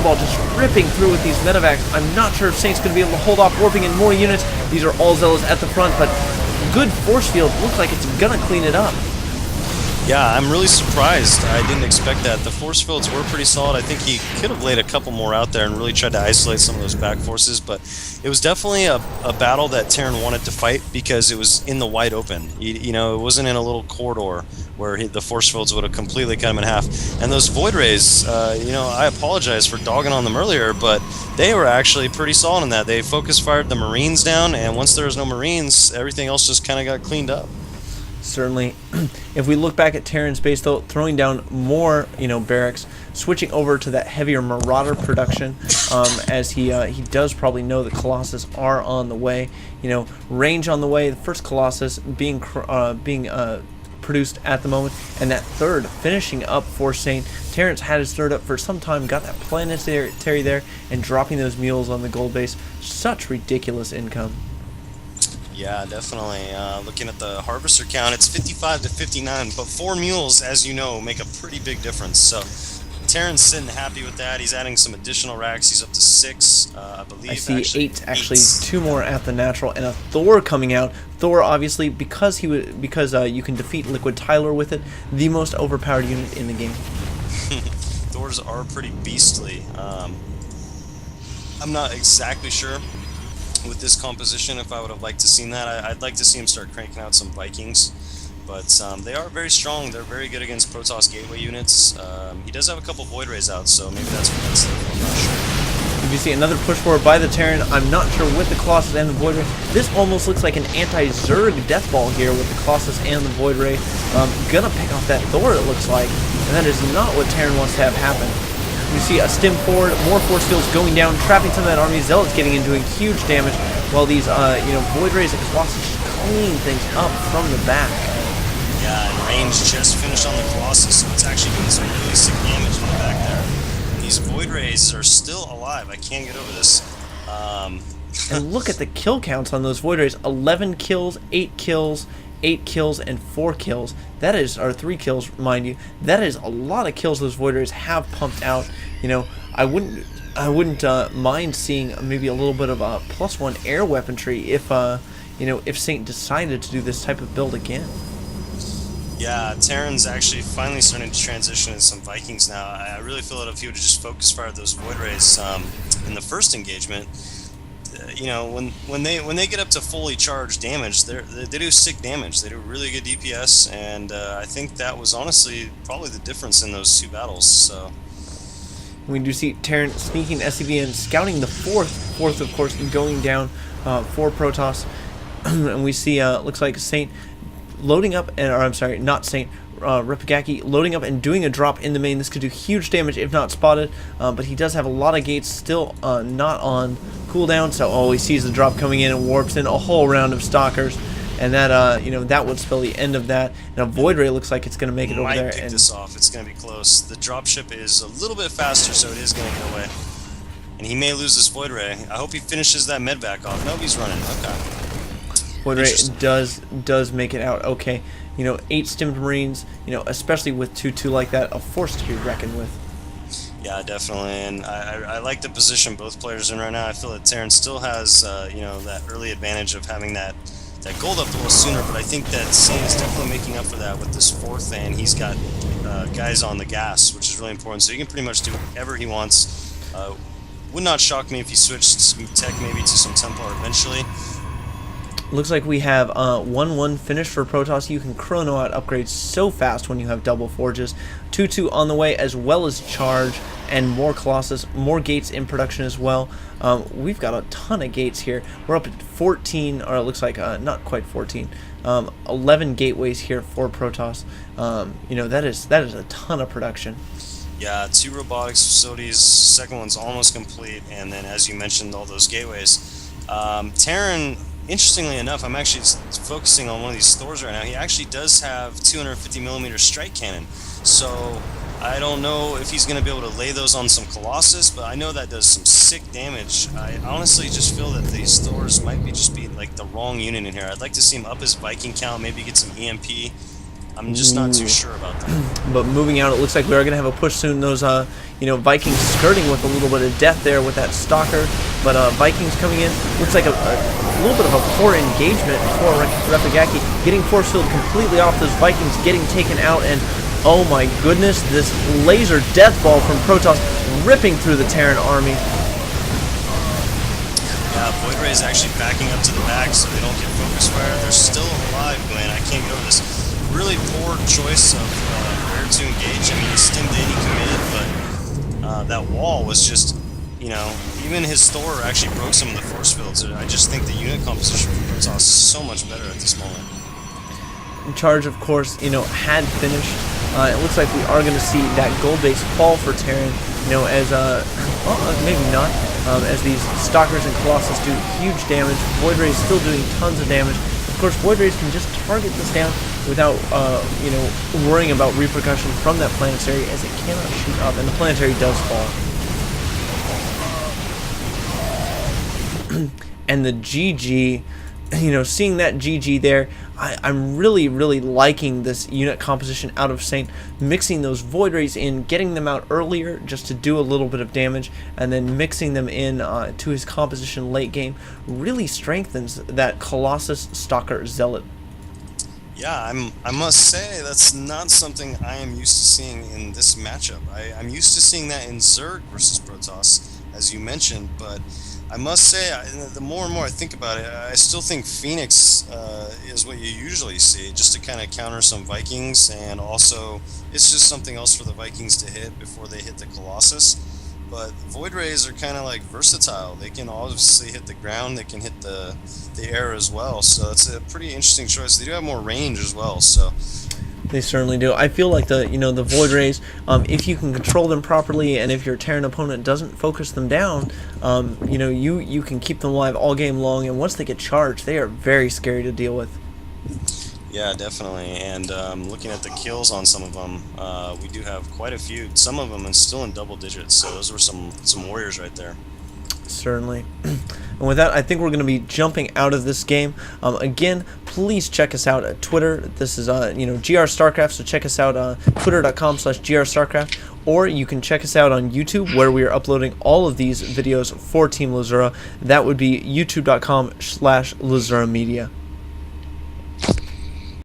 Ball just ripping through with these medevacs. I'm not sure if Saint's going to be able to hold off warping in more units. These are all Zealots at the front, but good force field. Looks like it's going to clean it up. Yeah, I'm really surprised. I didn't expect that. The force fields were pretty solid. I think he could have laid a couple more out there and really tried to isolate some of those back forces, but it was definitely a battle that Terran wanted to fight because it was in the wide open. You know, it wasn't in a little corridor where the force fields would have completely cut him in half. And those Void Rays, you know, I apologize for dogging on them earlier, but they were actually pretty solid in that. They focus fired the Marines down, and once there was no Marines, everything else just kind of got cleaned up. Certainly. If we look back at Terran's base, though, throwing down more, barracks, switching over to that heavier Marauder production, as he does probably know that Colossus are on the way. Range on the way. The first Colossus being produced at the moment, and that third finishing up for Saint. Terrence had his third up for some time, got that planetary there, and dropping those mules on the gold base. Such ridiculous income. Yeah, definitely. Looking at the harvester count, it's 55 to 59, but 4 mules, as you know, make a pretty big difference. So Terran's sitting happy with that. He's adding some additional racks. He's up to 6, I believe. I see actually 2 more at the natural, and a Thor coming out. Thor, obviously, because you can defeat Liquid Tyler with it, the most overpowered unit in the game. Thors are pretty beastly. I'm not exactly sure with this composition if I would have liked to seen that. I'd like to see him start cranking out some Vikings, but they are very strong. They're very good against Protoss gateway units. He does have a couple Void Rays out, so maybe that's what that's there for. I'm not sure. If you see another push forward by the Terran, I'm not sure with the Colossus and the Void Ray. This almost looks like an anti-Zerg death ball here with the Colossus and the Void Ray. Gonna pick off that Thor, it looks like, and that is not what Terran wants to have happen. You see a stim forward, more force fields going down, trapping some of that army. Zealots getting in, doing huge damage, while these, Void Rays and Colossus just clean things up from the back. Yeah, and range just finished on the Colossus, so it's actually doing some really sick damage in the back there. And these Void Rays are still alive. I can't get over this. And look at the kill counts on those Void Rays. 11 kills, 8 kills, 8 kills, and 4 kills. That is, or 3 kills, mind you. That is a lot of kills those Void Rays have pumped out. I wouldn't mind seeing maybe a little bit of a +1 air weaponry if Saint decided to do this type of build again. Yeah, Terran's actually finally starting to transition into some Vikings now. I really feel that if he would have just focus fired those Void Rays in the first engagement, when they get up to fully charged damage, they do sick damage. They do really good DPS, and I think that was honestly probably the difference in those 2 battles. So we do see Terran sneaking SCV and scouting the fourth of course, going down for Protoss, and we see looks like Saint loading up, not Saint. Reppageki loading up and doing a drop in the main. This could do huge damage if not spotted, but he does have a lot of gates still not on cooldown, so he sees the drop coming in and warps in a whole round of stalkers, and that that would spell the end of that. And a Void Ray looks like it's going to make it over there. Might pick this off. It's going to be close. The dropship is a little bit faster, so it is going to get away, and he may lose this Void Ray. I hope he finishes that medvac off. Nope, he's running. Okay. Void Ray does make it out. Okay. 8 stimmed Marines, especially with 2-2 like that, a force to be reckoned with. Yeah, definitely, and I like the position both players in right now. I feel that Terran still has, that early advantage of having that gold up a little sooner, but I think that Saint is definitely making up for that with this 4th, and he's got guys on the gas, which is really important, so he can pretty much do whatever he wants. Would not shock me if he switched some tech maybe to some Templar eventually. Looks like we have 1-1 finish for Protoss. You can chrono out upgrades so fast when you have double forges. 2-2 on the way, as well as charge and more Colossus, more gates in production as well. We've got a ton of gates here. We're up at 14, or it looks like not quite 14. 11 gateways here for Protoss. That is a ton of production. Yeah, 2 robotics facilities. Second one's almost complete, and then as you mentioned, all those gateways. Terran. Interestingly enough, I'm actually focusing on one of these Thors right now. He actually does have 250mm strike cannon, so I don't know if he's going to be able to lay those on some Colossus, but I know that does some sick damage. I honestly just feel that these Thors might be like the wrong unit in here. I'd like to see him up his Viking count, maybe get some EMP. I'm just not too sure about that. But moving out, it looks like we are going to have a push soon. Those, Vikings skirting with a little bit of death there with that stalker. But Vikings coming in, looks like a little bit of a poor engagement for Reppageki, getting force field completely off. Those Vikings getting taken out, and oh my goodness, this laser death ball from Protoss ripping through the Terran army. Yeah, Void Ray is actually backing up to the back so they don't get focus fire. They're still alive, Glenn. I can't go this. Really poor choice of where to engage. I mean, he stimmed in, he committed, but that wall was just, even his Thor actually broke some of the force fields. I just think the unit composition for Protoss is so much better at this moment. Charge, of course, had finished. It looks like we are going to see that gold base fall for Terran, as, maybe not, as these Stalkers and Colossus do huge damage. Void Ray is still doing tons of damage. Of course, Void Rays can just target this down without, worrying about repercussion from that planetary, as it cannot shoot up, and the planetary does fall. And the GG, seeing that GG there, I'm really, really liking this unit composition out of Saint, mixing those Void Rays in, getting them out earlier just to do a little bit of damage, and then mixing them in to his composition late game really strengthens that Colossus Stalker Zealot. Yeah, I must say that's not something I am used to seeing in this matchup. I'm used to seeing that in Zerg versus Protoss, as you mentioned, but I must say, the more and more I think about it, I still think Phoenix is what you usually see, just to kind of counter some Vikings, and also it's just something else for the Vikings to hit before they hit the Colossus. But Void Rays are kind of like versatile. They can obviously hit the ground, they can hit the air as well, so it's a pretty interesting choice. They do have more range as well, so... They certainly do. I feel like the Void Rays, if you can control them properly, and if your Terran opponent doesn't focus them down, you can keep them alive all game long. And once they get charged, they are very scary to deal with. Yeah, definitely. And looking at the kills on some of them, we do have quite a few. Some of them are still in double digits. So those were some warriors right there. Certainly. And with that, I think we're going to be jumping out of this game. Again, please check us out at Twitter. This is, GR Starcraft, so check us out twitter.com/GR Starcraft, or you can check us out on YouTube, where we are uploading all of these videos for Team LzRuha. That would be youtube.com/LzRuha Media.